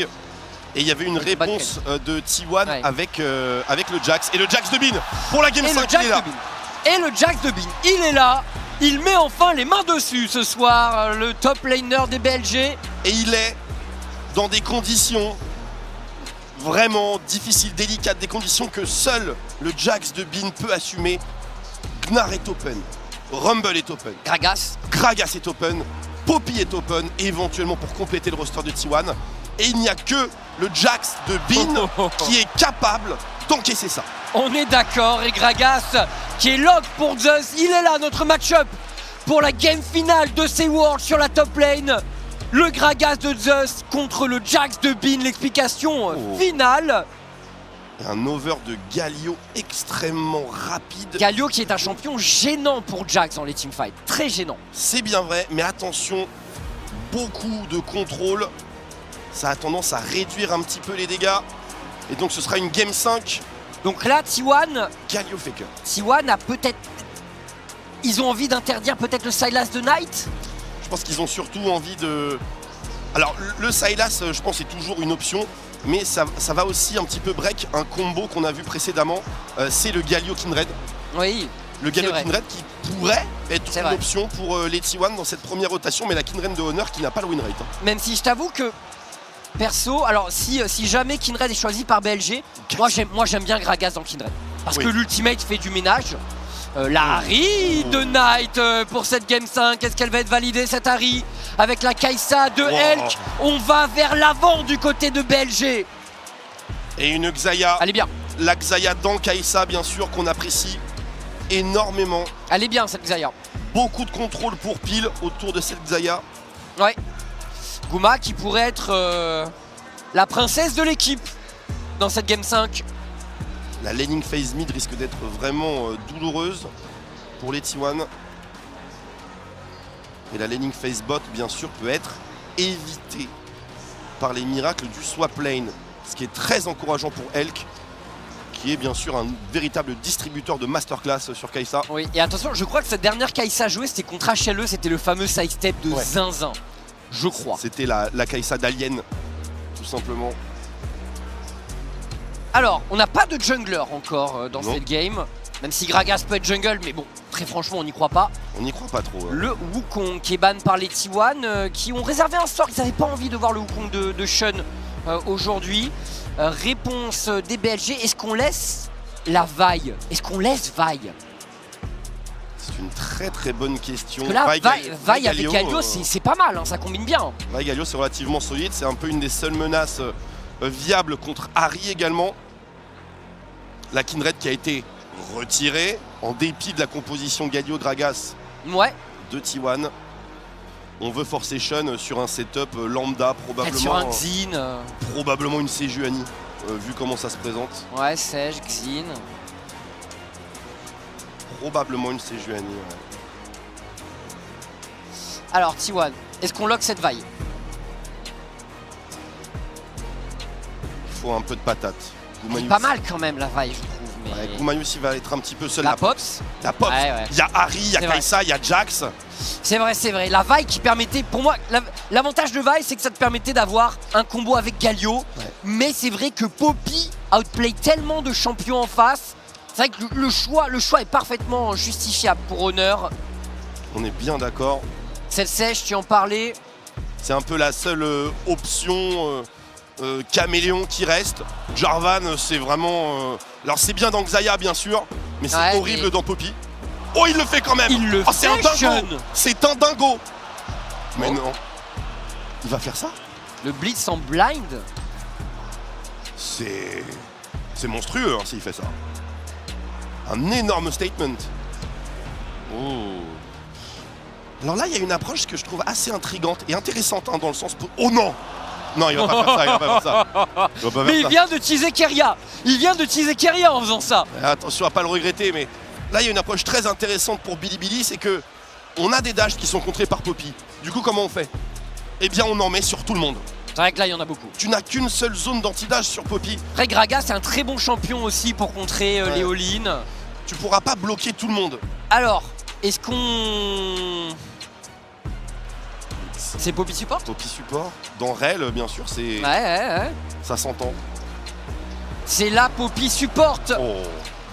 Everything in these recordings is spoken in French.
timing. Et il y avait une réponse de T1 avec le Jax. Et le Jax de Bin pour la Game 5, il est là. Et le Jax de Bin, il est là. Il met enfin les mains dessus ce soir, le top laner des BLG. Et il est dans des conditions vraiment difficiles, délicates, des conditions que seul le Jax de Bin peut assumer. Gnar est open, Rumble est open, Gragas est open, Poppy est open, et éventuellement pour compléter le roster de T1. Et il n'y a que le Jax de Bin qui est capable d'encaisser ça. On est d'accord, et Gragas qui est lock pour Zeus, il est là, notre match-up pour la game finale de ces Worlds sur la top lane. Le Gragas de Zeus contre le Jax de Bin, l'explication finale. Un over de Galio extrêmement rapide. Galio qui est un champion gênant pour Jax dans les teamfights, très gênant. C'est bien vrai, mais attention, beaucoup de contrôle. Ça a tendance à réduire un petit peu les dégâts. Et donc ce sera une game 5. Donc là, T1... Galio Faker. T1 a peut-être... Ils ont envie d'interdire peut-être le Sylas de Knight. Je pense qu'ils ont surtout envie de... Alors le Sylas, je pense, est toujours une option. Mais ça va aussi un petit peu break un combo qu'on a vu précédemment. C'est le Galio Kindred. Oui. Le Galio Kindred qui pourrait être une option pour les T1 dans cette première rotation. Mais la Kindred de Honor qui n'a pas le win rate. Même si je t'avoue que... Perso, alors si jamais Kindred est choisi par BLG, moi j'aime bien Gragas dans Kindred. Parce que l'ultimate fait du ménage. La Harry de Knight pour cette Game 5. Est-ce qu'elle va être validée cette Harry? Avec la Kai'Sa de Elk, on va vers l'avant du côté de BLG. Et une Xayah. Elle est bien. La Xayah dans Kai'Sa, bien sûr, qu'on apprécie énormément. Elle est bien cette Xayah. Beaucoup de contrôle pour Pile autour de cette Xayah. Ouais. Guma qui pourrait être la princesse de l'équipe dans cette Game 5. La laning phase mid risque d'être vraiment douloureuse pour les T1. Et la laning phase bot, bien sûr, peut être évitée par les miracles du swap lane. Ce qui est très encourageant pour Elk, qui est bien sûr un véritable distributeur de masterclass sur Kai'Sa. Oui, et attention, je crois que cette dernière Kai'Sa jouée, c'était contre HLE, c'était le fameux sidestep de Zinzin. Je crois. C'était la Kai'Sa d'Alien, tout simplement. Alors, on n'a pas de jungler encore dans cette game. Même si Gragas peut être jungle, mais bon, très franchement, on n'y croit pas. On n'y croit pas trop. Le Wukong qui est ban par les T1, qui ont réservé un sort. Ils n'avaient pas envie de voir le Wukong de Shun aujourd'hui. Réponse des BLG, est-ce qu'on laisse la vaille? Est-ce qu'on laisse vaille? C'est une très très bonne question. Parce que là, vaille avec Galio, c'est pas mal, hein, ça combine bien. Vaille Galio, c'est relativement solide. C'est un peu une des seules menaces viables contre Harry également. La Kindred qui a été retirée en dépit de la composition Galio-Gragas de T1. On veut forcer Shun sur un setup lambda, probablement. Sur un Xin. Probablement une Sejuani, vu comment ça se présente. Ouais, Sej, Xin. Probablement une Sejuani. Alors, T1, est-ce qu'on lock cette vaille? Il faut un peu de patate. C'est pas mal quand même la vaille, je trouve. Mais... Goumayus, il va être un petit peu seul. La Pops. La Pops. Il y a Harry, il y a Kai'Sa, il y a Jax. C'est vrai, c'est vrai. La vaille qui permettait, pour moi, l'avantage de vaille, c'est que ça te permettait d'avoir un combo avec Galio. Mais c'est vrai que Poppy outplay tellement de champions en face. C'est vrai que le choix est parfaitement justifiable pour Honor. On est bien d'accord. Celle sèche, tu en parlais. C'est un peu la seule option caméléon qui reste. Jarvan, c'est vraiment... Alors c'est bien dans Xayah, bien sûr, mais c'est horrible dans Poppy. Oh, il le fait quand même. Il le fait, c'est un dingo. C'est un dingo. Mais non. Il va faire ça? Le blitz en blind? C'est monstrueux s'il fait ça. Un énorme statement. Oh. Alors là, il y a une approche que je trouve assez intrigante et intéressante dans le sens... Oh non! Non, il va pas faire ça, il va pas faire ça. Mais il vient de teaser Keria. Il vient de teaser Keria en faisant ça. Attention à pas le regretter, mais là, il y a une approche très intéressante pour Bilibili, c'est que on a des dashs qui sont contrés par Poppy. Du coup, comment on fait? Eh bien, on en met sur tout le monde. C'est vrai que là, il y en a beaucoup. Tu n'as qu'une seule zone d'anti-dash sur Poppy. Après, Gragas, c'est un très bon champion aussi pour contrer les all-in. Tu pourras pas bloquer tout le monde. Alors, est-ce qu'on... C'est Poppy Support. Poppy Support. Dans Rel, bien sûr, c'est Ouais. ça s'entend. C'est la Poppy Support Oh,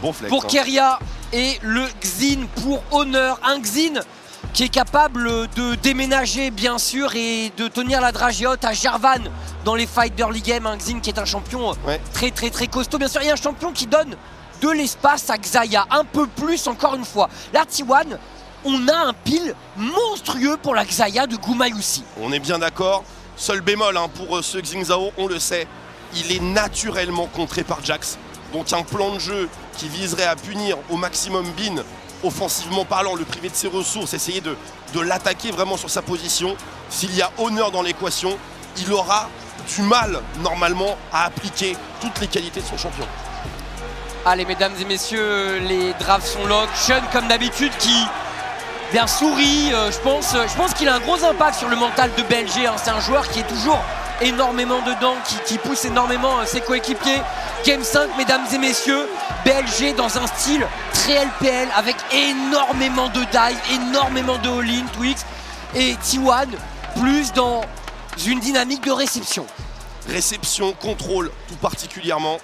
bon flex. pour Keria et le Xin pour Honor. Un Xin qui est capable de déménager bien sûr et de tenir la dragée haute à Jarvan dans les fights d'early game. Un Xin qui est un champion très costaud bien sûr, et un champion qui donne de l'espace à Xayah, un peu plus encore une fois. Là T1, on a un pile monstrueux pour la Xayah de Gumayusi. On est bien d'accord. Seul bémol pour ce Xingzhao, on le sait, il est naturellement contré par Jax. Donc un plan de jeu qui viserait à punir au maximum Bin, offensivement parlant, le priver de ses ressources, essayer de l'attaquer vraiment sur sa position. S'il y a Honor dans l'équation, il aura du mal normalement à appliquer toutes les qualités de son champion. Allez mesdames et messieurs, les drafts sont lock. Sean comme d'habitude qui bien sourit, je pense qu'il a un gros impact sur le mental de BLG. C'est un joueur qui est toujours énormément dedans, qui pousse énormément ses coéquipiers. Game 5 mesdames et messieurs, BLG dans un style très LPL avec énormément de dive, énormément de all-in, Twix, et T1 plus dans une dynamique de réception. Réception, contrôle tout particulièrement.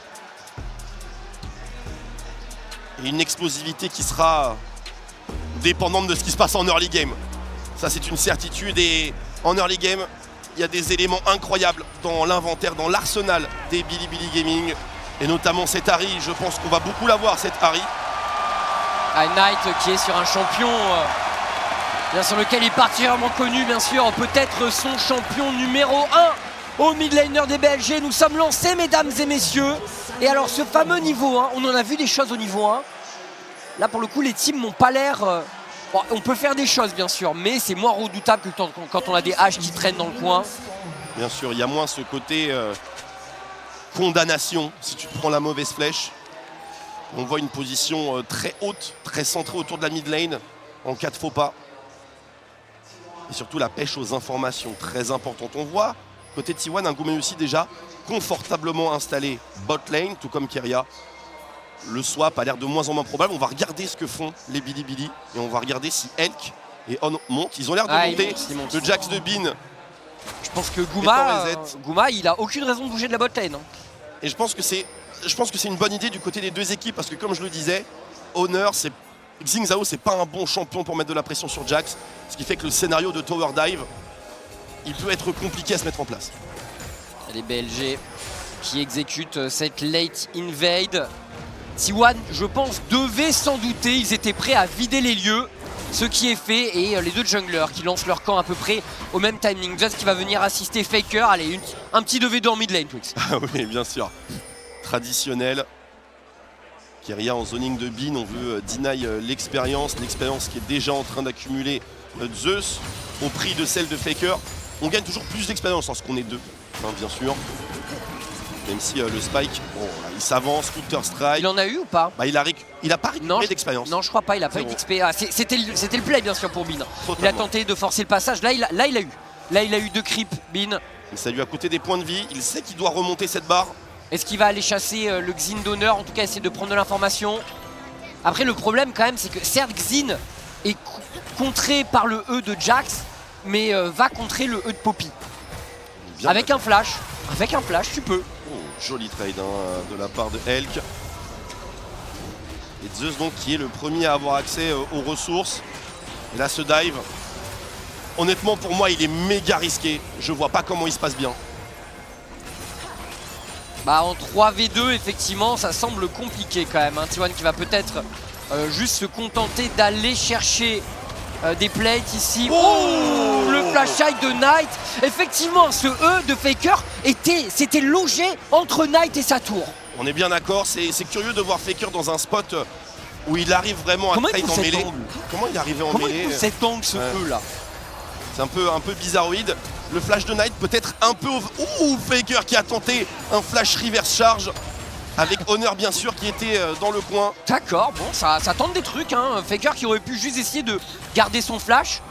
Et une explosivité qui sera dépendante de ce qui se passe en early game. Ça c'est une certitude, et en early game, il y a des éléments incroyables dans l'inventaire, dans l'arsenal des Bilibili Gaming. Et notamment cette Ahri, je pense qu'on va beaucoup la voir cette Ahri. Knight qui est sur un champion bien sur lequel il est particulièrement connu, bien sûr, peut-être son champion numéro 1 au mid laner des BLG. Nous sommes lancés mesdames et messieurs. Et alors ce fameux niveau 1, on en a vu des choses au niveau 1. Là pour le coup les teams n'ont pas l'air... Bon, on peut faire des choses bien sûr, mais c'est moins redoutable que quand on a des haches qui traînent dans le coin. Bien sûr, il y a moins ce côté condamnation si tu te prends la mauvaise flèche. On voit une position très haute, très centrée autour de la mid lane en cas de faux pas. Et surtout la pêche aux informations, très importante. On voit côté T1 un Gumayusi déjà confortablement installé bot lane, tout comme Keria. Le swap a l'air de moins en moins probable. On va regarder ce que font les Bilibili et on va regarder si Elk et On montent. Ils ont l'air de monter. Le Jax de Bin. Je pense que Guma, il a aucune raison de bouger de la bot lane. Et je pense que c'est une bonne idée du côté des deux équipes, parce que comme je le disais, Honor, Xingzhao, c'est pas un bon champion pour mettre de la pression sur Jax, ce qui fait que le scénario de Tower Dive, il peut être compliqué à se mettre en place. Les BLG qui exécutent cette late invade. T1, je pense, devait s'en douter. Ils étaient prêts à vider les lieux, ce qui est fait. Et les deux junglers qui lancent leur camp à peu près au même timing. Just qui va venir assister Faker. Allez, un petit 2v2 en mid lane, Twix. Ah oui, bien sûr. Traditionnel. Keria en zoning de Bin, on veut deny l'expérience qui est déjà en train d'accumuler Zeus au prix de celle de Faker. On gagne toujours plus d'expérience lorsqu'on est deux, bien sûr. Même si le Spike, bon, il s'avance, Counter-Strike. Il en a eu ou pas? Il a pas récupéré d'expérience. Non, je crois pas, il a pas eu d'XP. Ah, c'était le play bien sûr pour Bin. Totalement. Il a tenté de forcer le passage, là il a eu. Là il a eu 2 creeps, Bin. Ça lui a coûté des points de vie, il sait qu'il doit remonter cette barre. Est-ce qu'il va aller chasser le Xin d'honneur, en tout cas essayer de prendre de l'information? Après le problème quand même c'est que certes Xin est contré par le E de Jax, mais va contrer le E de Poppy. Avec un flash, tu peux. Oh, joli trade de la part de Elk. Et Zeus donc qui est le premier à avoir accès aux ressources. Et là ce dive, honnêtement pour moi il est méga risqué. Je vois pas comment il se passe bien. Bah en 3v2 effectivement ça semble compliqué quand même. T1 qui va peut-être juste se contenter d'aller chercher des plates ici. Oh, le flash high de Knight. Effectivement ce E de Faker c'était logé entre Knight et sa tour. On est bien d'accord, c'est curieux de voir Faker dans un spot où il arrive vraiment à trade en mêlée. Comment il est arrivé en mêlée? Comment il cet angle ce E là? C'est un peu bizarroïde. Le flash de Knight peut-être un peu... Ouh, Faker qui a tenté un flash reverse charge. Avec Honor bien sûr qui était dans le coin. D'accord, bon ça tente des trucs hein. Faker qui aurait pu juste essayer de garder son flash,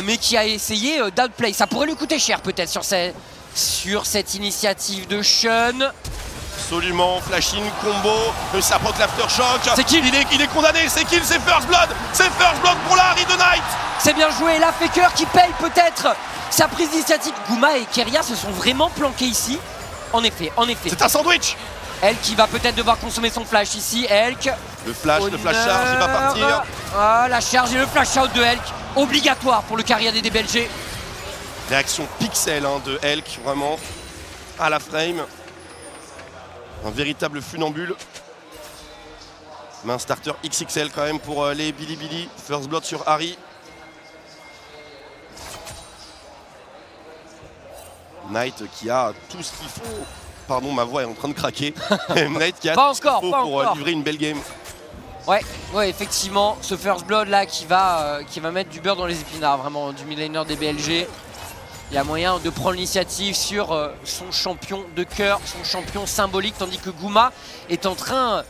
mais qui a essayé d'outplay. Ça pourrait lui coûter cher peut-être sur cette initiative de Sean. Absolument, flash-in, combo, ça proc l'aftershock. C'est kill. Il est condamné, c'est kill, c'est first blood. C'est first blood pour la Ahri de Knight. C'est bien joué, là Faker qui paye peut-être sa prise d'initiative. Guma et Keria se sont vraiment planqués ici. En effet. C'est un sandwich. Elk qui va peut-être devoir consommer son flash ici. Elk. Le flash charge, il va partir. Ah, la charge et le flash out de Elk. Obligatoire pour le carrière des DBLG. Réaction pixel de Elk, vraiment. À la frame. Un véritable funambule. Mais un starter XXL quand même pour les Bilibili. First blood sur Harry. Knight qui a tout ce qu'il faut. Pardon, ma voix est en train de craquer. Knight qui a tout ce qu'il faut pour livrer une belle game. Ouais, effectivement, ce first blood là qui va mettre du beurre dans les épinards, vraiment, du mid-laner des BLG. Il y a moyen de prendre l'initiative sur son champion de cœur, son champion symbolique, tandis que Guma est en train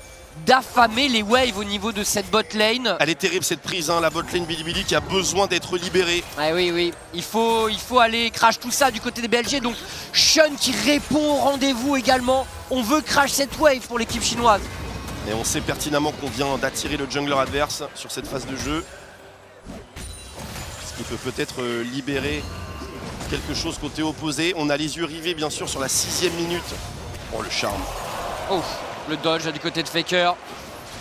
d'affamer les waves au niveau de cette bot lane. Elle est terrible cette prise, la bot lane Bilibili qui a besoin d'être libérée. Ah oui, il faut aller crash tout ça du côté des BLG. Donc Shun qui répond au rendez-vous également. On veut crash cette wave pour l'équipe chinoise. Et on sait pertinemment qu'on vient d'attirer le jungler adverse sur cette phase de jeu. Ce qui peut peut-être libérer quelque chose côté opposé. On a les yeux rivés bien sûr sur la 6e minute. Oh le charme. Oh, le dodge du côté de Faker.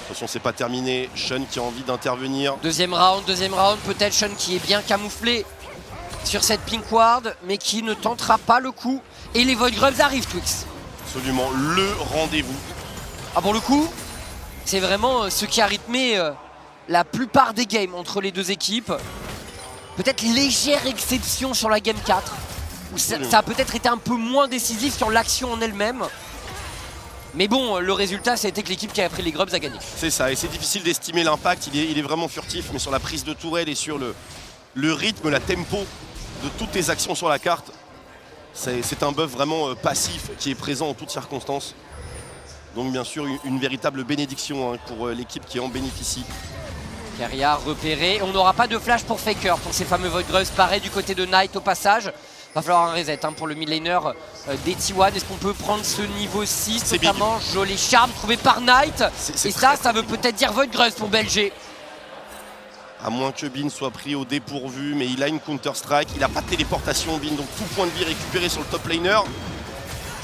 Attention, c'est pas terminé. Shun qui a envie d'intervenir. Deuxième round, peut-être Shun qui est bien camouflé sur cette pink ward, mais qui ne tentera pas le coup. Et les Void Grubs arrivent, Twix. Absolument, le rendez-vous. Ah, pour le coup, c'est vraiment ce qui a rythmé la plupart des games entre les deux équipes. Peut-être légère exception sur la game 4, où ça a peut-être été un peu moins décisif sur l'action en elle-même. Mais bon, le résultat, c'était que l'équipe qui a pris les Grubs a gagné. C'est ça, et c'est difficile d'estimer l'impact, il est vraiment furtif, mais sur la prise de tourelle et sur le rythme, la tempo de toutes tes actions sur la carte, c'est un buff vraiment passif qui est présent en toutes circonstances. Donc bien sûr, une véritable bénédiction pour l'équipe qui en bénéficie. Keria repéré, on n'aura pas de flash pour Faker, pour ces fameux Void Grubs, pareil du côté de Knight au passage. Va falloir un reset pour le mid laner des T1. Est-ce qu'on peut prendre ce niveau 6 notamment? Joli charme trouvé par Knight. Et ça veut peut-être dire Void Grubs pour BLG. À moins que Bin soit pris au dépourvu, mais il a une counter-strike. Il n'a pas de téléportation, Bin, donc tout point de vie récupéré sur le top laner.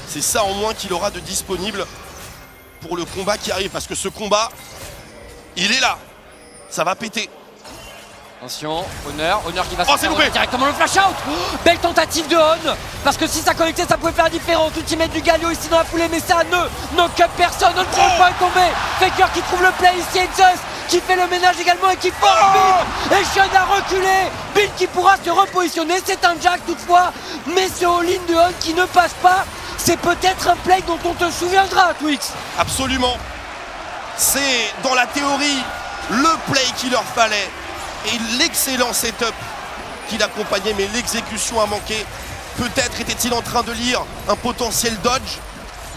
C'est ça en moins qu'il aura de disponible pour le combat qui arrive. Parce que ce combat, il est là. Ça va péter. Attention, Honor qui va se faire directement le flash out. Belle tentative de On, parce que si ça connectait ça pouvait faire la différence. Ultimate du Galio ici dans la foulée, mais ça ne knock up personne. On point est tombé. Faker qui trouve le play ici, Enzus qui fait le ménage également et qui force Bin. Et Shun a reculé. Bin qui pourra se repositionner, c'est un jack toutefois, mais ce all-in de On qui ne passe pas. C'est peut-être un play dont on te souviendra, Twix. Absolument. C'est dans la théorie le play qu'il leur fallait. Et l'excellent setup qui l'accompagnait, mais l'exécution a manqué. Peut-être était-il en train de lire un potentiel dodge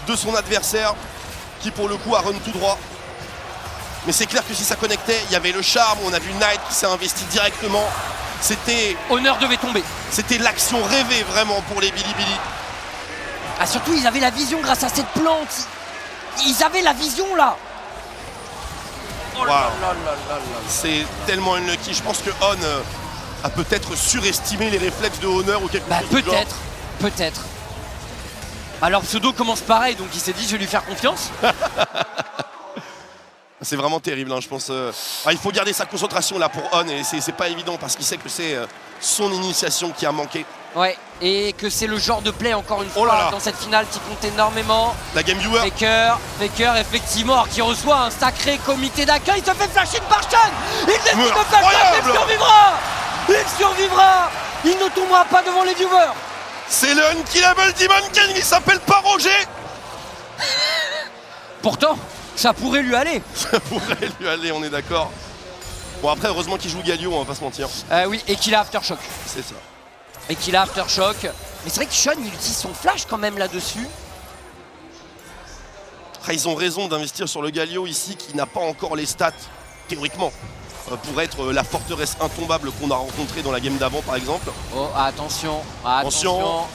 de son adversaire, qui pour le coup a run tout droit. Mais c'est clair que si ça connectait, il y avait le charme, on a vu Knight qui s'est investi directement. C'était... Honor devait tomber. C'était l'action rêvée vraiment pour les Bilibili. Ah, surtout ils avaient la vision grâce à cette plante. Ils avaient la vision là. Oh wow. C'est tellement unlucky. Je pense que On a peut-être surestimé les réflexes de Honor ou quelque chose. Peut-être. Alors Pseudo commence pareil, donc il s'est dit je vais lui faire confiance. C'est vraiment terrible, je pense. Il faut garder sa concentration là pour On et c'est pas évident parce qu'il sait que c'est son initiation qui a manqué. Ouais, et que c'est le genre de play encore une fois dans cette finale qui compte énormément. La game viewer. Faker effectivement qui reçoit un sacré comité d'accueil, il se fait flasher par Shun. Il décide de flash, il survivra. Il ne tombera pas devant les viewers. C'est le Unkillable Demon King, il s'appelle pas Roger. Pourtant, ça pourrait lui aller. Ça pourrait lui aller, on est d'accord. Bon après, heureusement qu'il joue Galio, on va pas se mentir. Oui, et qu'il a Aftershock. C'est ça. Et qu'il a Aftershock. Mais c'est vrai que Shun, il utilise son flash quand même là-dessus. Ils ont raison d'investir sur le Galio ici, qui n'a pas encore les stats, théoriquement, pour être la forteresse intombable qu'on a rencontrée dans la game d'avant, par exemple. Oh, attention.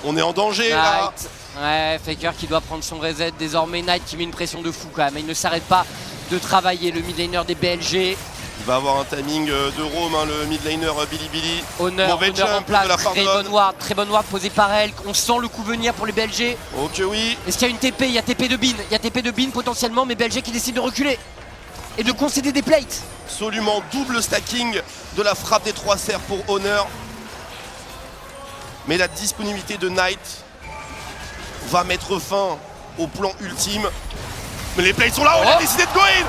On est en danger, là. Ouais, Faker qui doit prendre son reset désormais. Knight qui met une pression de fou quand même. Il ne s'arrête pas de travailler, le mid laner des BLG. Il va avoir un timing de Rome, hein, le mid laner Bilibili. Honneur en place, de la part très bonne ward posée par elle. On sent le coup venir pour les BLG. Ok, oui. Est-ce qu'il y a une TP? Il y a TP de Bin. Il y a TP de Bin potentiellement, mais BLG qui décide de reculer et de concéder des plates. Absolument, double stacking de la frappe des 3 serres pour Honor. Mais la disponibilité de Knight va mettre fin au plan ultime. Mais les plays sont là, on a décidé de go in.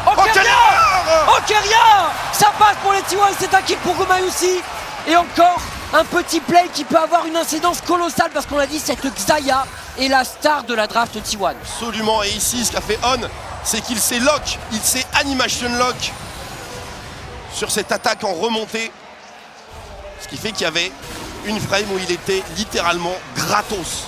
Oh Keria, ça passe pour les T1, c'est un kill pour Gumayusi. Et encore un petit play qui peut avoir une incidence colossale parce qu'on l'a dit, cette Xayah est la star de la draft T1. Absolument, et ici ce qu'a fait On, c'est qu'il s'est lock, il s'est animation lock sur cette attaque en remontée. Ce qui fait qu'il y avait une frame où il était littéralement gratos.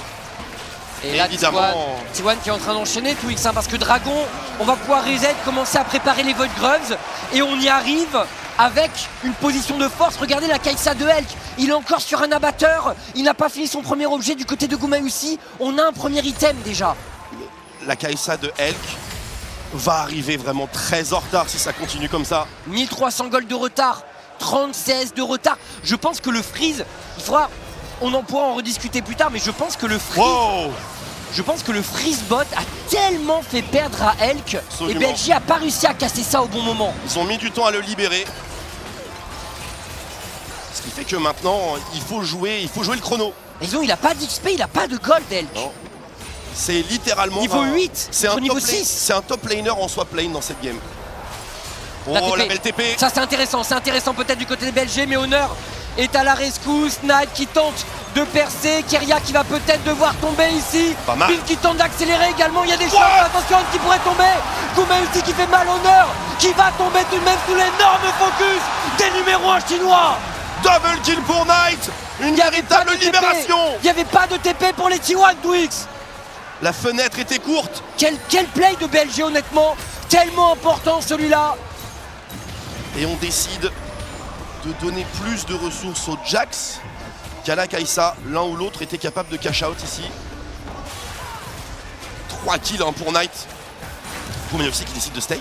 Et là, évidemment, T1 qui est en train d'enchaîner Twix, hein, parce que Dragon, on va pouvoir reset, commencer à préparer les Void Grubs, et on y arrive avec une position de force. Regardez la Kai'Sa de Elk, il est encore sur un abatteur, il n'a pas fini son premier objet du côté de Gumayusi, on a un premier item déjà. La Kai'Sa de Elk va arriver vraiment très en retard si ça continue comme ça. 1300 gold de retard, 36 de retard. Je pense que le freeze, il faudra... On en pourra en rediscuter plus tard, mais je pense que le freeze, bot a tellement fait perdre à Elk. Absolument. Et BLG a pas réussi à casser ça au bon moment. Ils ont mis du temps à le libérer. Ce qui fait que maintenant, il faut jouer le chrono. Il a pas d'XP, il a pas de gold, Elk. C'est littéralement... Niveau 8, c'est un niveau 6. C'est un top laner en swap lane dans cette game. Oh, la belle TP. Ça c'est intéressant peut-être du côté des BLG, mais Honor est à la rescousse. Knight qui tente de percer, Keria qui va peut-être devoir tomber ici. Bill qui tente d'accélérer également, il y a des shots, attention qui pourrait tomber. Gumayusi qui fait mal, Honor qui va tomber tout de même sous l'énorme focus des numéros 1 chinois. Double kill pour Knight, une véritable libération. Il n'y avait pas de TP pour les T1, Twix. La fenêtre était courte. Quel play de BLG honnêtement, tellement important celui-là. Et on décide de donner plus de ressources au Jax qu'à la Kai'Sa. L'un ou l'autre était capable de cash out ici. 3 kills hein, pour Knight. Gumayusi qui décide de stay.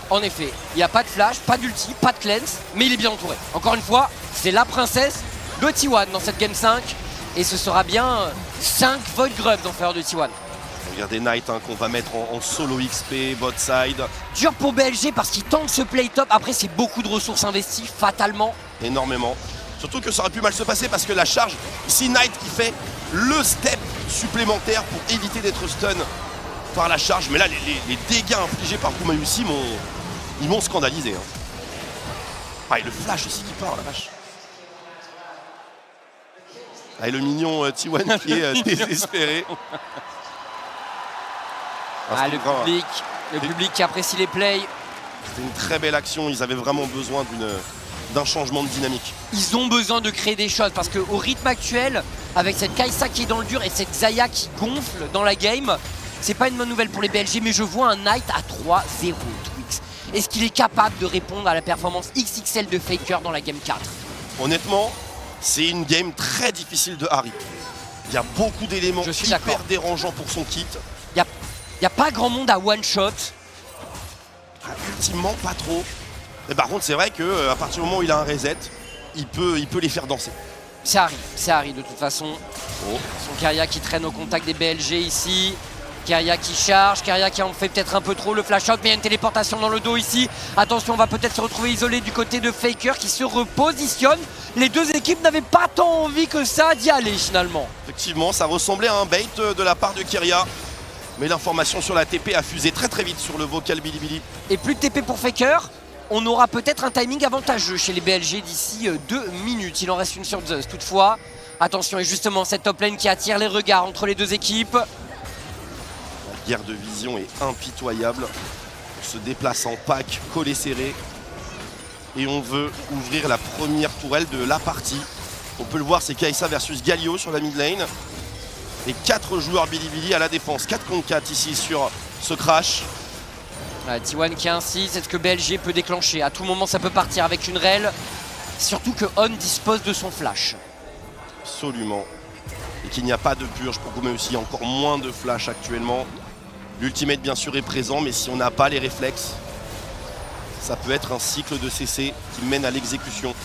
En effet, il n'y a pas de flash, pas d'ulti, pas de cleanse, mais il est bien entouré. Encore une fois, c'est la princesse de T1 dans cette game 5. Et ce sera bien 5 Void Grubs en faveur de T1. Regardez Knight hein, qu'on va mettre en solo XP, bot side. Dur pour BLG parce qu'il tente ce play top. Après, c'est beaucoup de ressources investies, fatalement. Énormément. Surtout que ça aurait pu mal se passer parce que la charge, ici Knight qui fait le step supplémentaire pour éviter d'être stun par la charge. Mais là, les dégâts infligés par Gumayusi m'ont scandalisé. Hein. Ah, et le flash aussi qui part, la vache. Ah, et le mignon T1 qui est désespéré. Le public qui apprécie les plays. C'était une très belle action, ils avaient vraiment besoin d'un changement de dynamique. Ils ont besoin de créer des choses parce qu'au rythme actuel, avec cette Kai'Sa qui est dans le dur et cette Xayah qui gonfle dans la game, c'est pas une bonne nouvelle pour les BLG, mais je vois un Knight à 3-0 Twix. Est-ce qu'il est capable de répondre à la performance XXL de Faker dans la game 4? Honnêtement, c'est une game très difficile de Harry. Il y a beaucoup d'éléments hyper dérangeants pour son kit. Il n'y a pas grand monde à one-shot. Ultimement, pas trop. Mais par contre, c'est vrai qu'à partir du moment où il a un reset, il peut les faire danser. C'est Harry de toute façon. Son Keria qui traîne au contact des BLG ici. Keria qui charge, Keria qui en fait peut-être un peu trop le flash out, mais il y a une téléportation dans le dos ici. Attention, on va peut-être se retrouver isolé du côté de Faker qui se repositionne. Les deux équipes n'avaient pas tant envie que ça d'y aller finalement. Effectivement, ça ressemblait à un bait de la part de Keria. Mais l'information sur la TP a fusé très vite sur le vocal Bilibili. Et plus de TP pour Faker, on aura peut-être un timing avantageux chez les BLG d'ici 2 minutes. Il en reste une sur Zeus. Toutefois, attention, et justement cette top lane qui attire les regards entre les deux équipes. La guerre de vision est impitoyable. On se déplace en pack, collé serré. Et on veut ouvrir la première tourelle de la partie. On peut le voir, c'est Kai'Sa versus Galio sur la mid lane. Et 4 joueurs Bilibili à la défense, 4 contre 4 ici sur ce crash. T1 qui insiste, est-ce que BLG peut déclencher? À tout moment ça peut partir avec une rel. Surtout que On dispose de son flash. Absolument. Et qu'il n'y a pas de purge pour Gumayusi, il y a encore moins de flash actuellement. L'ultimate bien sûr est présent, mais si on n'a pas les réflexes, ça peut être un cycle de CC qui mène à l'exécution.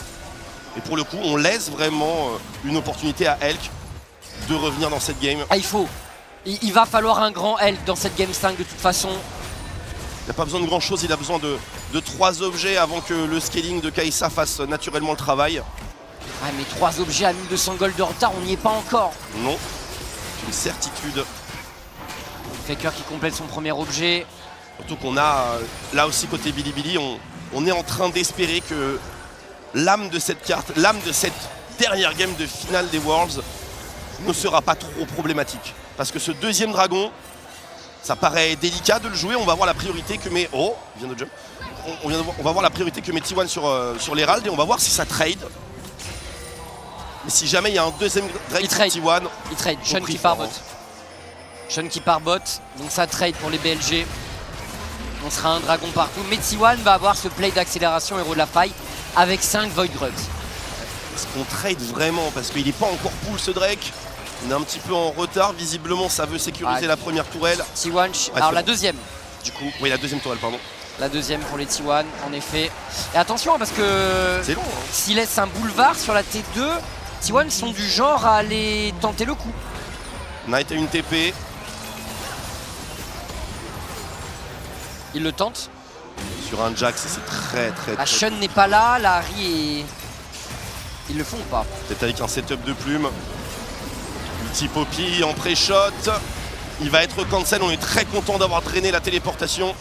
Et pour le coup, on laisse vraiment une opportunité à Elk de revenir dans cette game. Ah, il va falloir un grand Elk dans cette game 5 de toute façon. Il n'a pas besoin de grand chose, il a besoin de 3 objets avant que le scaling de Kai'Sa fasse naturellement le travail. Ah, mais 3 objets à 1200 gold de retard, on n'y est pas encore. Non, c'est une certitude. Faker qui complète son premier objet. Surtout qu'on a, là aussi côté Bilibili, on est en train d'espérer que l'âme de cette carte, l'âme de cette dernière game de finale des Worlds ne sera pas trop problématique. Parce que ce deuxième dragon, ça paraît délicat de le jouer. On va voir la priorité que met... Oh, il vient de jump. On va voir la priorité que met T1 sur l'Herald et on va voir si ça trade. Et si jamais il y a un deuxième Drake sur T1... Il trade, Sean qui part bot. Sean qui part bot, donc ça trade pour les BLG. On sera un dragon partout. Mais T1 va avoir ce play d'accélération héros de la faille avec 5 Void Grubs. Est-ce qu'on trade vraiment? Parce qu'il n'est pas encore full ce Drake. On est un petit peu en retard. Visiblement, ça veut sécuriser la première tourelle. T1, alors la deuxième. Du coup, oui, la deuxième tourelle, pardon. La deuxième pour les T1, en effet. Et attention, parce que c'est long. S'il laisse un boulevard sur la T2, T1 sont du genre à aller tenter le coup. Knight a une TP. Il le tente. Sur un Jax, c'est très... La Sean n'est pas là, la Harry est... Ils le font ou pas? Peut-être avec un setup de plume. Ulti Poppy en pré-shot. Il va être cancel, on est très content d'avoir drainé la téléportation.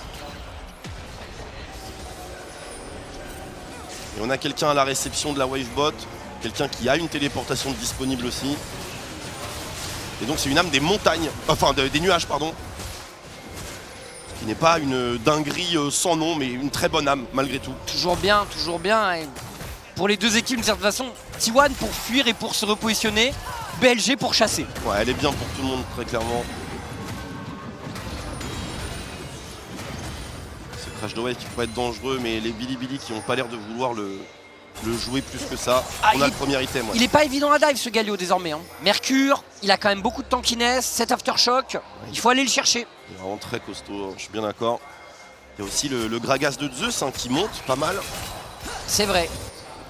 Et on a quelqu'un à la réception de la Wavebot. Quelqu'un qui a une téléportation disponible aussi. Et donc c'est une âme des montagnes, enfin des nuages, pardon. Qui n'est pas une dinguerie sans nom, mais une très bonne âme malgré tout. Toujours bien, toujours bien. Et pour les deux équipes, d'une certaine façon, T1 pour fuir et pour se repositionner, BLG pour chasser. Ouais, elle est bien pour tout le monde, très clairement. Ce crash de wave qui pourrait être dangereux, mais les Bilibili qui n'ont pas l'air de vouloir le jouer plus que ça. On a le premier item. Ouais. Il est pas évident à dive ce Galio désormais. Hein. Mercure, il a quand même beaucoup de tankiness, 7 aftershock, il faut aller le chercher. Il est vraiment très costaud, je suis bien d'accord. Il y a aussi le Gragas de Zeus qui monte pas mal. C'est vrai.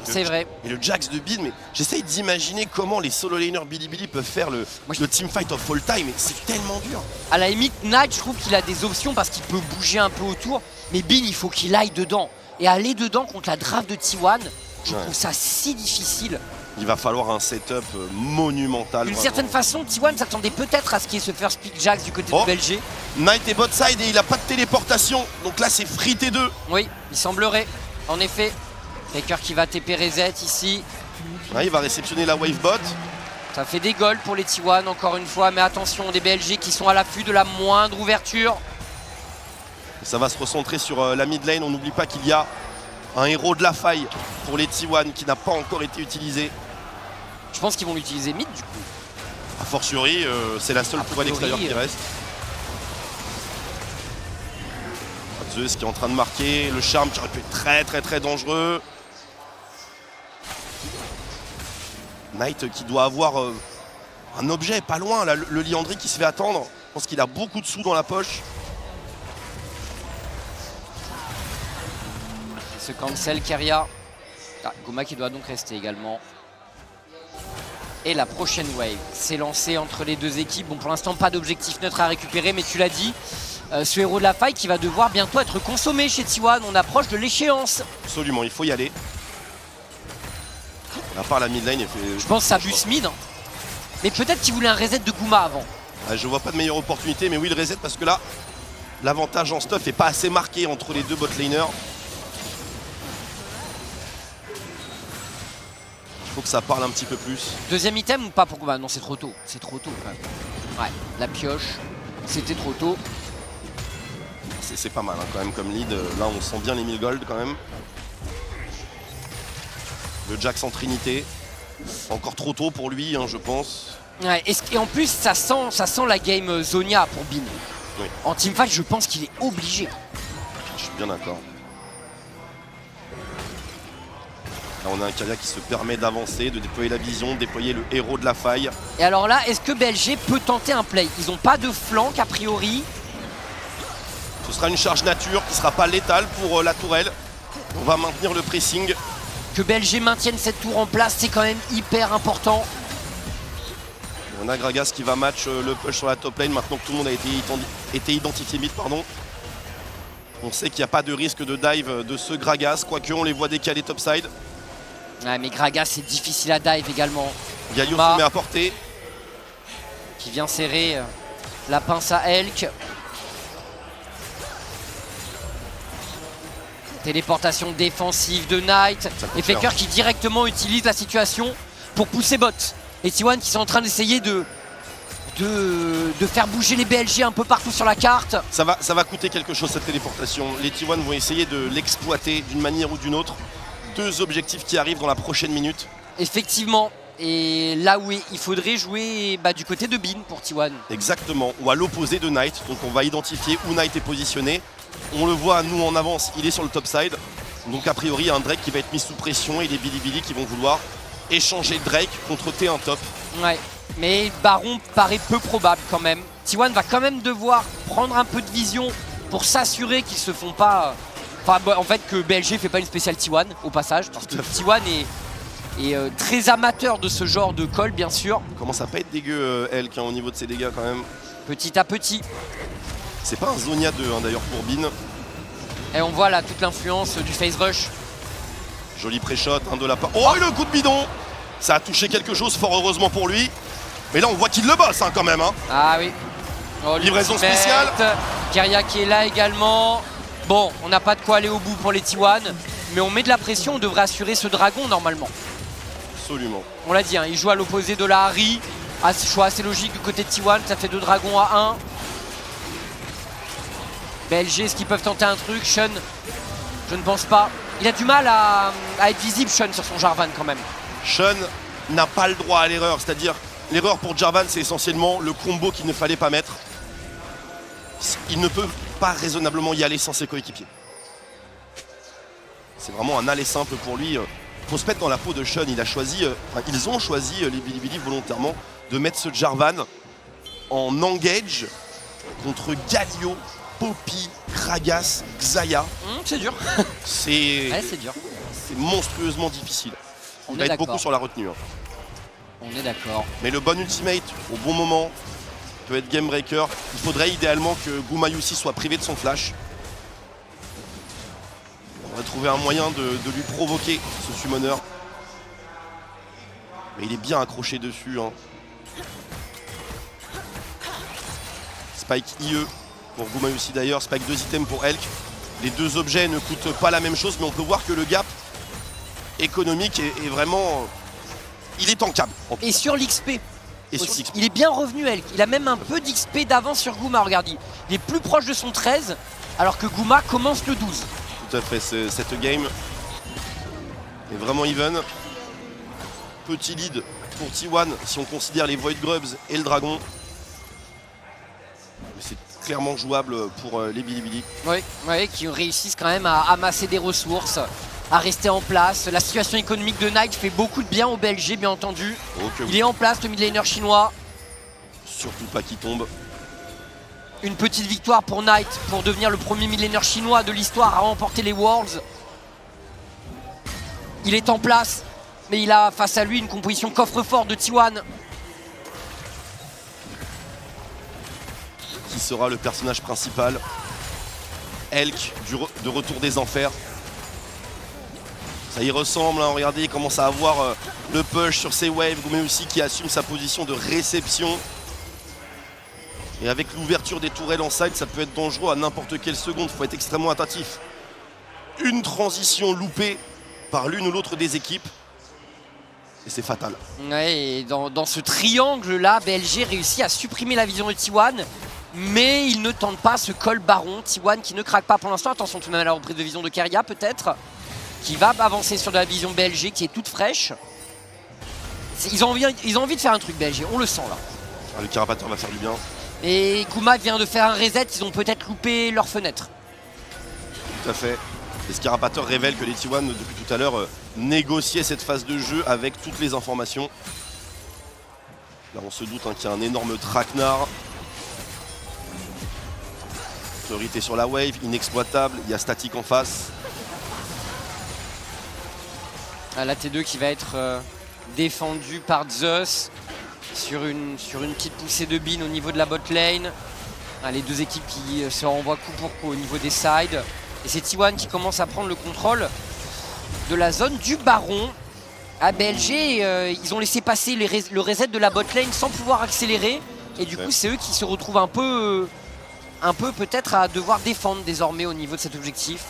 C'est vrai. Et le Jax de Bin, mais j'essaye d'imaginer comment les solo laners Bilibili peuvent faire le teamfight of all time, mais c'est tellement dur. À la limite, Knight, je trouve qu'il a des options parce qu'il peut bouger un peu autour, mais Bin, il faut qu'il aille dedans. Et aller dedans contre la draft de T1, je trouve ça si difficile. Il va falloir un setup monumental. D'une certaine façon, T1 s'attendait peut-être à ce qu'il y ait ce first pick Jax du côté de BLG. Knight est bot side et il n'a pas de téléportation, donc là c'est free T2. Oui, il semblerait, en effet. Faker qui va TP reset ici. Ouais, il va réceptionner la wavebot. Ça fait des golds pour les T1 encore une fois, mais attention, des BLG qui sont à l'affût de la moindre ouverture. Ça va se recentrer sur la mid lane. On n'oublie pas qu'il y a un héros de la faille pour les T1 qui n'a pas encore été utilisé. Je pense qu'ils vont l'utiliser mid du coup. A fortiori, c'est la seule tourelle extérieure qui reste. Zeus qui est en train de marquer. Le charme qui aurait pu être très dangereux. Knight qui doit avoir un objet pas loin, là, le Liandry qui se fait attendre. Je pense qu'il a beaucoup de sous dans la poche. Ce cancel Keria. Ah, Goma qui doit donc rester également. Et la prochaine wave s'est lancée entre les deux équipes. Bon, pour l'instant, pas d'objectif neutre à récupérer, mais tu l'as dit, ce héros de la faille qui va devoir bientôt être consommé chez T1. On approche de l'échéance. Absolument, il faut y aller. À part la mid lane, je pense que ça bus mid. Hein. Mais peut-être qu'il voulait un reset de Guma avant. Je vois pas de meilleure opportunité, mais oui, le reset parce que là, l'avantage en stuff n'est pas assez marqué entre les deux bot laners. Il faut que ça parle un petit peu plus. Deuxième item ou pas pour Guma? Non, c'est trop tôt. C'est trop tôt quand même. Ouais, la pioche, c'était trop tôt. C'est pas mal hein, quand même comme lead. Là, on sent bien les 1000 gold quand même. Le Jax en trinité. Encore trop tôt pour lui, hein, je pense. Ouais, et en plus, ça sent la game Zonia pour Bin. Oui. En teamfight, je pense qu'il est obligé. Je suis bien d'accord. Là, on a un Keria qui se permet d'avancer, de déployer la vision, de déployer le héros de la faille. Et alors là, est-ce que BLG peut tenter un play? Ils n'ont pas de flank a priori. Ce sera une charge nature qui ne sera pas létale pour la tourelle. On va maintenir le pressing. Que BLG maintienne cette tour en place, c'est quand même hyper important. On a Gragas qui va match le push sur la top lane maintenant que tout le monde a été identifié mid, pardon. On sait qu'il n'y a pas de risque de dive de ce Gragas, quoique on les voit décaler topside. Ouais, mais Gragas c'est difficile à dive également. Galio se met à portée. Qui vient serrer la pince à Elk. Téléportation défensive de Knight. Et Faker qui directement utilise la situation pour pousser bot. Et T1 qui sont en train d'essayer de faire bouger les BLG un peu partout sur la carte. Ça va coûter quelque chose cette téléportation. Les T1 vont essayer de l'exploiter d'une manière ou d'une autre. Deux objectifs qui arrivent dans la prochaine minute. Effectivement. Et là où il faudrait jouer du côté de Bin pour T1. Exactement, ou à l'opposé de Knight. Donc on va identifier où Knight est positionné. On le voit, nous en avance, il est sur le top side. Donc a priori, il y a un Drake qui va être mis sous pression et les Bilibili qui vont vouloir échanger Drake contre T1 top. Ouais, mais Baron paraît peu probable quand même. T1 va quand même devoir prendre un peu de vision pour s'assurer qu'ils se font pas... Enfin, en fait, que BLG fait pas une spéciale T1 au passage. Parce que T1 est très amateur de ce genre de call, bien sûr. Commence à pas être dégueu, Elk, au niveau de ses dégâts quand même. Petit à petit. C'est pas un Zonia 2 d'ailleurs pour Bin. Et on voit là toute l'influence du phase rush. Joli pré-shot de la part. Oh, et le coup de bidon! Ça a touché quelque chose, fort heureusement pour lui. Mais là, on voit qu'il le bosse quand même. Ah oui. Oh, livraison spéciale. Keria qui est là également. Bon, on n'a pas de quoi aller au bout pour les T1. Mais on met de la pression, on devrait assurer ce dragon normalement. Absolument. On l'a dit, il joue à l'opposé de la Harry. Choix assez logique du côté de T1. Ça fait 2 dragons à 1. BLG, est-ce qu'ils peuvent tenter un truc? Sean, je ne pense pas. Il a du mal à être visible, Sean, sur son Jarvan quand même. Sean n'a pas le droit à l'erreur. C'est-à-dire, l'erreur pour Jarvan, c'est essentiellement le combo qu'il ne fallait pas mettre. Il ne peut pas raisonnablement y aller sans ses coéquipiers. C'est vraiment un aller simple pour lui. Il faut se mettre dans la peau de Sean. Ils ont choisi, les Bilibili, volontairement, de mettre ce Jarvan en engage contre Galio, Poppy, Gragas, Xayah. C'est dur. C'est dur. C'est monstrueusement difficile. Il va être beaucoup sur la retenue. On est d'accord. Mais le bon ultimate au bon moment peut être game breaker. Il faudrait idéalement que Gumayusi soit privé de son flash. On va trouver un moyen de lui provoquer ce summoner. Mais il est bien accroché dessus. Spike IE pour Gumayusi d'ailleurs. Spike 2 items pour Elk. Les deux objets ne coûtent pas la même chose, mais on peut voir que le gap économique est vraiment... Il est tankable. Et sur l'XP. Il est bien revenu, Elk. Il a même un peu d'XP d'avance sur Guma, regardez. Il est plus proche de son 13, alors que Guma commence le 12. Tout à fait, cette game est vraiment even. Petit lead pour T1 si on considère les Void Grubs et le dragon. Mais c'est clairement jouable pour les Bilibili. Oui, qui réussissent quand même à amasser des ressources, à rester en place. La situation économique de Knight fait beaucoup de bien au BLG, bien entendu. Il est en place, le mid laner chinois. Surtout pas qu'il tombe. Une petite victoire pour Knight pour devenir le premier mid laner chinois de l'histoire à remporter les Worlds. Il est en place, mais il a face à lui une composition coffre-fort de T1. Qui sera le personnage principal? Elk, de retour des enfers. Ça y ressemble, regardez, il commence à avoir le push sur ses waves, mais aussi qui assume sa position de réception. Et avec l'ouverture des tourelles en side, ça peut être dangereux à n'importe quelle seconde, il faut être extrêmement attentif. Une transition loupée par l'une ou l'autre des équipes, et c'est fatal. Ouais, et dans ce triangle-là, BLG réussit à supprimer la vision de T1, mais il ne tente pas ce call baron. T1 qui ne craque pas pour l'instant, attention tout de même à la reprise de vision de Keria peut-être, qui va avancer sur la vision BLG qui est toute fraîche. Ils ont envie de faire un truc BLG, on le sent là. Le Carapateur va faire du bien. Et Kuma vient de faire un reset, ils ont peut-être loupé leur fenêtre. Tout à fait. Les Scarapateur révèlent que les T1 depuis tout à l'heure négociaient cette phase de jeu avec toutes les informations. Là on se doute qu'il y a un énorme traquenard. Priorité sur la wave, inexploitable, il y a statique en face. La T2 qui va être défendue par Zeus sur une petite poussée de Bin au niveau de la bot lane. Les deux équipes qui se renvoient coup pour coup au niveau des sides. Et c'est T1 qui commence à prendre le contrôle de la zone du Baron. À BLG, ils ont laissé passer le reset de la bot lane sans pouvoir accélérer. Et du coup, c'est eux qui se retrouvent un peu peut-être à devoir défendre désormais au niveau de cet objectif.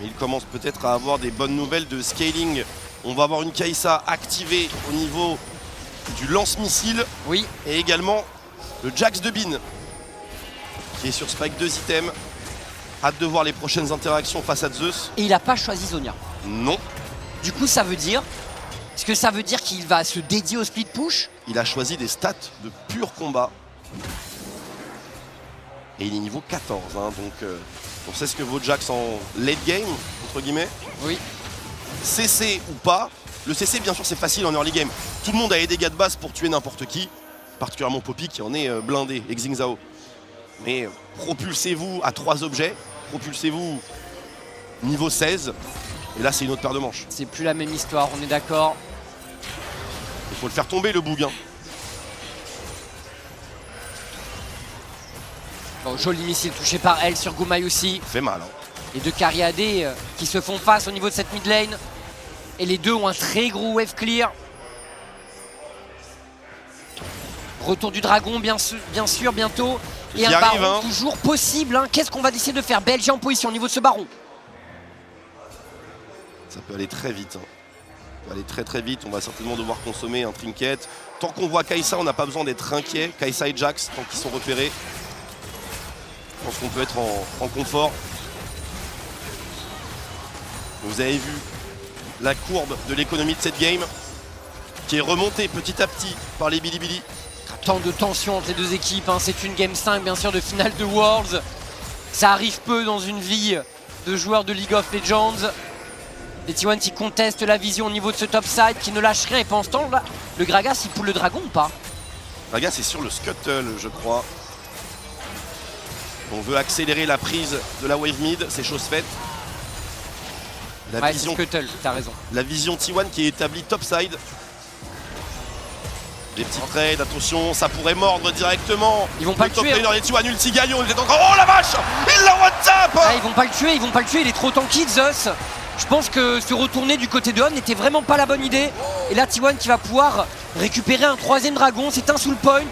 Mais il commence peut-être à avoir des bonnes nouvelles de scaling. On va avoir une Kai'Sa activée au niveau du lance-missile. Oui. Et également le Jax de Bin qui est sur Spike 2 items. Hâte de voir les prochaines interactions face à Zeus. Et il n'a pas choisi Zhonya. Non. Du coup, ça veut dire... Est-ce que ça veut dire qu'il va se dédier au split push? Il a choisi des stats de pur combat. Et il est niveau 14, hein, donc on sait ce que vaut Jax en late game, entre guillemets. Oui. CC ou pas. Le CC, bien sûr, c'est facile en early game. Tout le monde a les dégâts de base pour tuer n'importe qui. Particulièrement Poppy qui en est blindé, et Xing Zhao. Mais propulsez-vous à 3 objets. Propulsez-vous niveau 16. Et là, c'est une autre paire de manches. C'est plus la même histoire, on est d'accord. Il faut le faire tomber, le boug. Hein. Bon, joli missile touché par elle sur Gumayusi. Fait mal. Hein. Les deux carry AD qui se font face au niveau de cette mid lane. Et les deux ont un très gros wave clear. Retour du dragon, bien sûr, bientôt. Et un arrive, baron hein. toujours possible. Hein. Qu'est-ce qu'on va décider de faire? BLG en position au niveau de ce baron. Ça peut aller très vite. Hein. Ça peut aller très très vite. On va certainement devoir consommer un trinket. Tant qu'on voit Kai'Sa, on n'a pas besoin d'être inquiet. Kai'Sa et Jax, tant qu'ils sont repérés. Je pense qu'on peut être en confort. Vous avez vu la courbe de l'économie de cette game qui est remontée petit à petit par les Bilibili. Tant de tension entre les deux équipes. Hein. C'est une game 5 bien sûr de finale de Worlds. Ça arrive peu dans une vie de joueurs de League of Legends. Les T1 qui contestent la vision au niveau de ce top side, qui ne lâche rien. Et pendant ce temps, là, le Gragas, il pull le dragon ou pas? Gragas est sur le scuttle, je crois. On veut accélérer la prise de la wave mid, c'est chose faite. Ouais, c'est scuttle, t'as raison. La vision T1 qui est établie topside. Des petits trades, attention, ça pourrait mordre directement. Ils vont pas le tuer. Les T1 ulti Galio, il est encore... Oh la vache! Il l'a WhatsApp! Ah, ils vont pas le tuer, il est trop tanky, Zeus. Je pense que se retourner du côté de On n'était vraiment pas la bonne idée. Et là, T1 qui va pouvoir récupérer un 3ème dragon, c'est un soul point.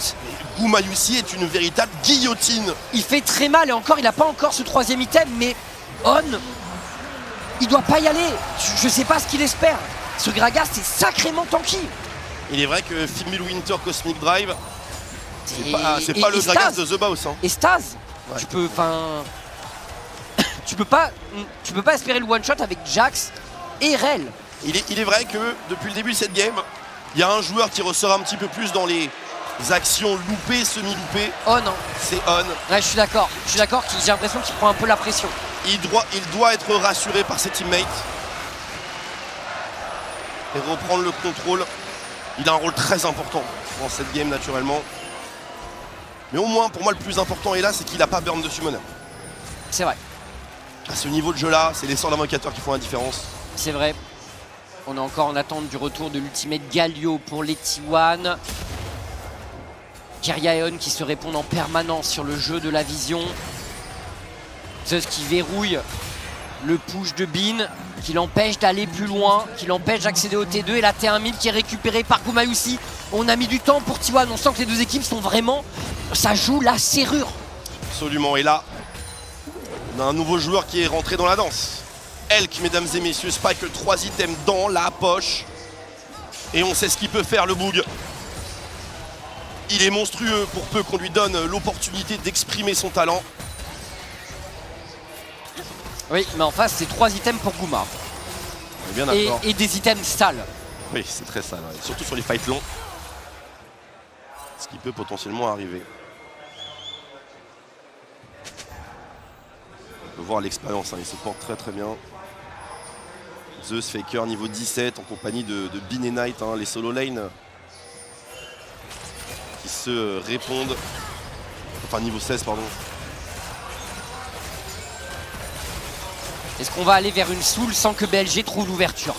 Gumayusi est une véritable guillotine. Il fait très mal et encore, il n'a pas encore ce 3ème item, mais On, il doit pas y aller. Je sais pas ce qu'il espère. Ce Gragas, c'est sacrément tanky. Il est vrai que Fimmel Winter Cosmic Drive, c'est pas le Staz. Gragas de The Boss. Hein. Et Staz, Ouais. tu peux pas espérer le one shot avec Jax et Rel. Il est vrai que depuis le début de cette game, il y a un joueur qui ressort un petit peu plus dans les actions loupées, semi-loupées. Oh non. C'est On. Ouais, je suis d'accord. J'ai l'impression qu'il prend un peu la pression. Il doit être rassuré par ses teammates. Et reprendre le contrôle. Il a un rôle très important dans cette game naturellement. Mais au moins, pour moi, le plus important est là, c'est qu'il n'a pas burn de summoner. C'est vrai. À ce niveau de jeu-là, c'est les sorts d'invocateurs qui font la différence. C'est vrai. On est encore en attente du retour de l'ultimate Galio pour les T1. Keria et On qui se répondent en permanence sur le jeu de la vision. Zeus qui verrouille le push de Bin, qui l'empêche d'aller plus loin, qui l'empêche d'accéder au T2. Et la T1000 qui est récupérée par Gumayusi. On a mis du temps pour T1. On sent que les deux équipes sont vraiment... Ça joue la serrure. Absolument. Et là, on a un nouveau joueur qui est rentré dans la danse. Elk, mesdames et messieurs, Spike 3 items dans la poche. Et on sait ce qu'il peut faire, le Boog. Il est monstrueux pour peu qu'on lui donne l'opportunité d'exprimer son talent. Oui, mais en face, c'est 3 items pour Guma. On est bien d'accord. Et des items sales. Oui, c'est très sale, ouais. Surtout sur les fights longs. Ce qui peut potentiellement arriver. On peut voir l'expérience, hein. Il se porte très très bien. Zeus Faker niveau 17 en compagnie de Bin et Knight, hein, les solo lane qui se répondent. Enfin niveau 16 pardon. Est-ce qu'on va aller vers une soul sans que BLG trouve l'ouverture?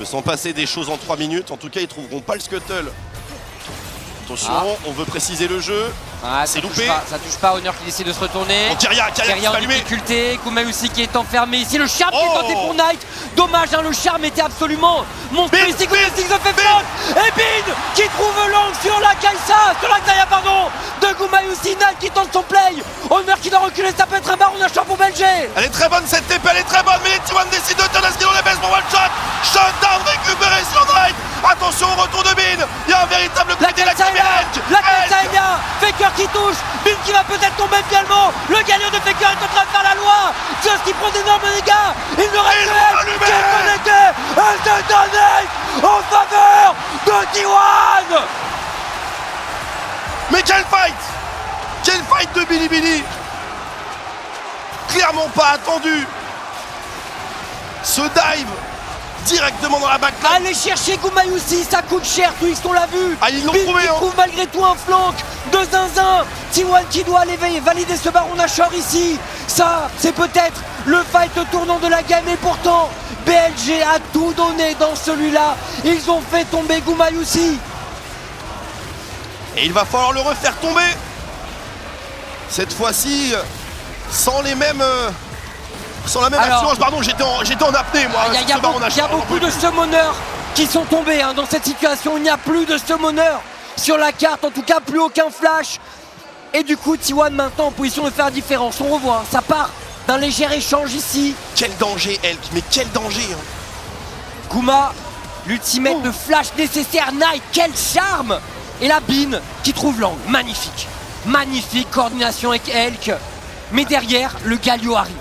peut s'en passer des choses en 3 minutes. En tout cas, ils trouveront pas le scuttle. Attention, on veut préciser le jeu. Ah, c'est loupé. Ça touche pas. Honor qui essaie de se retourner. Bon, Keria qui s'est en allumé. difficulté. Kumail aussi qui est enfermé ici. Le charme qui est tenté pour Knight. Dommage, hein, le charme était absolument monstrueux ici. Kumail se fait flotte. Et Bin qui trouve l'angle sur la Kaisa. Sur la Xayah, pardon. De Kumail aussi. Knight qui tente son play. Honor qui doit reculer. Ça peut être un baron d'achat pour BLG. Elle est très bonne cette TP, elle est très bonne. Mais les T1 décident de tenir ce qu'ils ont les baisse pour one shot. Shutdown récupéré sur Knight. Attention au retour de Bin. Il y a un véritable coup de la Kaisa est bien. Faker qui touche. Bin qui va peut-être tomber finalement. Le gagnant de Faker est en train de faire la loi. Just qui prend d'énormes dégâts. Il ne reste que elle qui est connecté. Elle se donne en faveur de T1. Mais quel fight! Quel fight de Bilibili! Clairement pas attendu. Ce dive directement dans la backline. Allez chercher Kumail aussi, ça coûte cher, Twix, on l'a vu. Ah, ils l'ont Bin trouvé, qui hein. trouve malgré tout un flanc de zinzin. T1 qui doit aller valider ce baron Nashor ici. Ça, c'est peut-être le fight tournant de la game. Et pourtant, BLG a tout donné dans celui-là. Ils ont fait tomber Kumail aussi. Et il va falloir le refaire tomber. Cette fois-ci, sans les mêmes... sans la même Alors, action. Pardon, j'étais en apnée, moi. Il y a beaucoup de summoners qui sont tombés dans cette situation. Il n'y a plus de summoners sur la carte, en tout cas plus aucun flash. Et du coup, T1 maintenant en position de faire la différence. On revoit, ça part d'un léger échange ici. Quel danger, Elk, mais quel danger, hein. Kuma, l'ultimate de flash nécessaire. Knight, quel charme. Et la Bin qui trouve l'angle, magnifique. Magnifique coordination avec Elk. Mais derrière, le Galio arrive.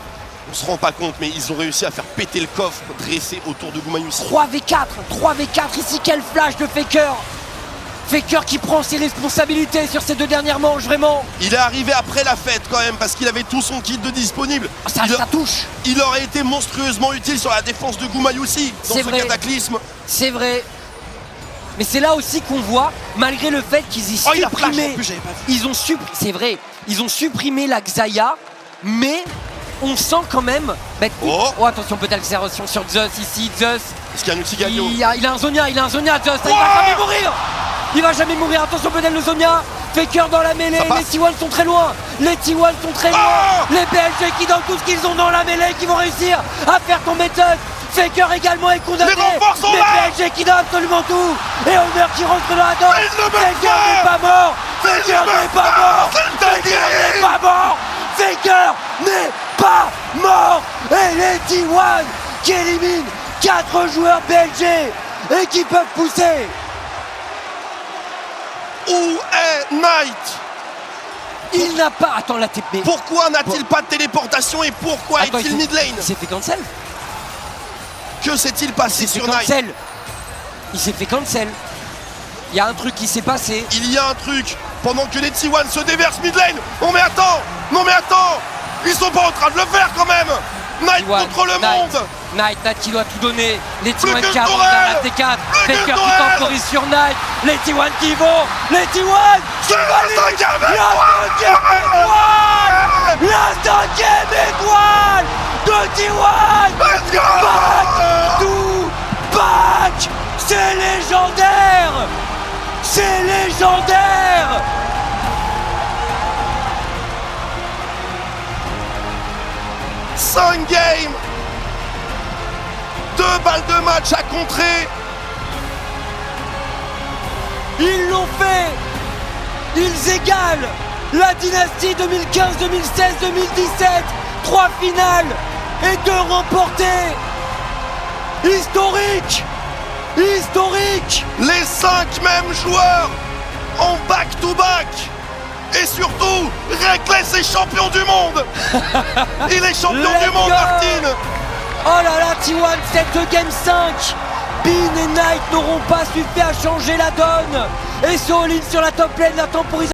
On se rend pas compte, mais ils ont réussi à faire péter le coffre dressé autour de Gumayusi. 3v4 ici, quel flash de Faker. Faker qui prend ses responsabilités sur ces 2 dernières manches, vraiment. Il est arrivé après la fête quand même, parce qu'il avait tout son kit de disponible. Ça touche. Il aurait été monstrueusement utile sur la défense de Gumayusi dans ce cataclysme. C'est vrai. Mais c'est là aussi qu'on voit, malgré le fait qu'ils y supprimé, c'est vrai, ils ont supprimé la Xayah, mais on sent quand même. Oh attention, peut-être accélération sur Zeus ici, Zeus. Est-ce qu'il y a un outil Galio? Il a un Zonia, Zeus, il va jamais mourir, attention peut-être le Zonia. Faker dans la mêlée, les T1 sont très loin, les BLG qui donnent tout ce qu'ils ont dans la mêlée, qui vont réussir à faire tomber Zeus. Faker également est condamné, mais BLG qui donne absolument tout. Et Honor qui rentre dans la danse. Faker n'est pas mort. Faker n'est pas mort. Et les T1 qui éliminent 4 joueurs BLG et qui peuvent pousser. Où est Knight? Il n'a pas... Attends, la TP. Pourquoi n'a-t-il pas de téléportation et pourquoi est-il mid lane? Il s'est fait cancel. Que s'est-il passé sur Knight? Il s'est fait cancel. Il y a un truc qui s'est passé. Il y a un truc. Pendant que les T1 se déversent mid lane. Non mais attends. Ils sont pas en train de le faire quand même. Knight contre le monde. Knight qui doit tout donner. Les T1 qui avancent dans la T4. Faker qui temporise sur Knight. Les T1 qui vont. Les T1 qui valident. La 5e étoile de T1. Back to back. C'est légendaire. C'est légendaire. Cinq games, 2 balles de match à contrer. Ils l'ont fait. Ils égalent la dynastie 2015, 2016, 2017. 3 finales et 2 remportées. Historique. Les 5 mêmes joueurs en back-to-back. Et surtout, Reckless est champion du monde. Il est champion du monde, Martin. Oh là là, T1, cette game 5. Bin et Knight n'auront pas suffi à changer la donne. Et Soulin sur la top lane, la temporisation.